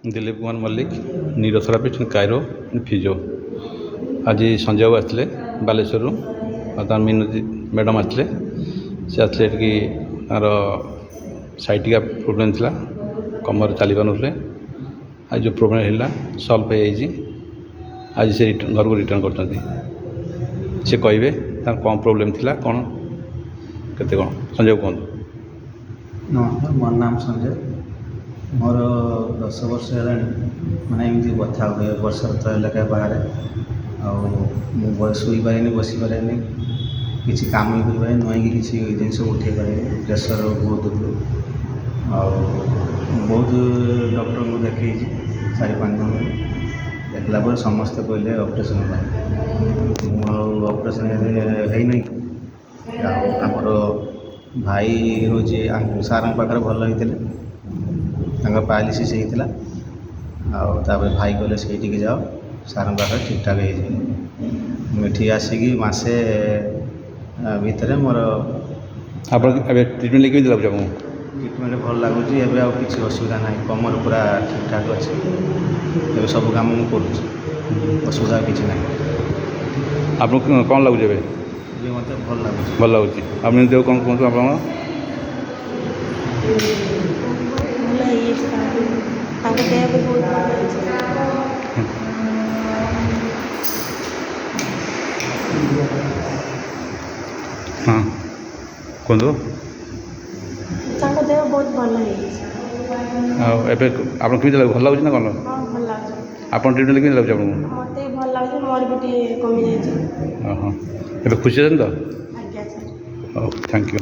Dilip Kumar Mallick neurotherapist chiro physio. आज संजय बाबू आसते Baleshwar Meenu madam आसते से आसते तार साइटिका प्रोब्लेम थी कमर चली पारे आज जो प्रोब्लेम है सल्व हो आज से घर को रिटर्न कर कहे कौन प्रोब्लेम थी कौन केते कौन संजय कहूँ। नमस्कार मोर नाम संजय मोर 10 वर्ष है मैंने एमती बथा हुए वर्ष तो बाहर शुई पारे बस पारे किसी काम ही कर पारे नुआई किसी जिन उठे पारे प्रेसर बहुत बहुत डॉक्टर को देखे 4-5 दिन देखला पर समस्ते कहले ऑपरेशन ऑपरेशन है नहीं आमर भाई हूँ सार पाखे भल होते पारालिसिस होता भाई कहले से जाओ सार पाखे ठीक ठाक हो आसिकी मसे भितर मोर ट्रिटमेंट लेकिन ट्रिटमेंट भल लगुच किसी असुविधा ना कमर पूरा ठीक ठाक अच्छे सब कम मुझे असुविधा किसी ना। आपको कौन लगुच मत भल लगुच अपनी देव कौन कहूँ आप हाँ कहतु देह बहुत भल आप भल लगुच ना कौन आप ट्रिटमेंट केमी लगुच आपको मत भल लगे मोर भी कमी जाए। हाँ ए खुशी अच्छे तो आज्ञा सर। Thank you.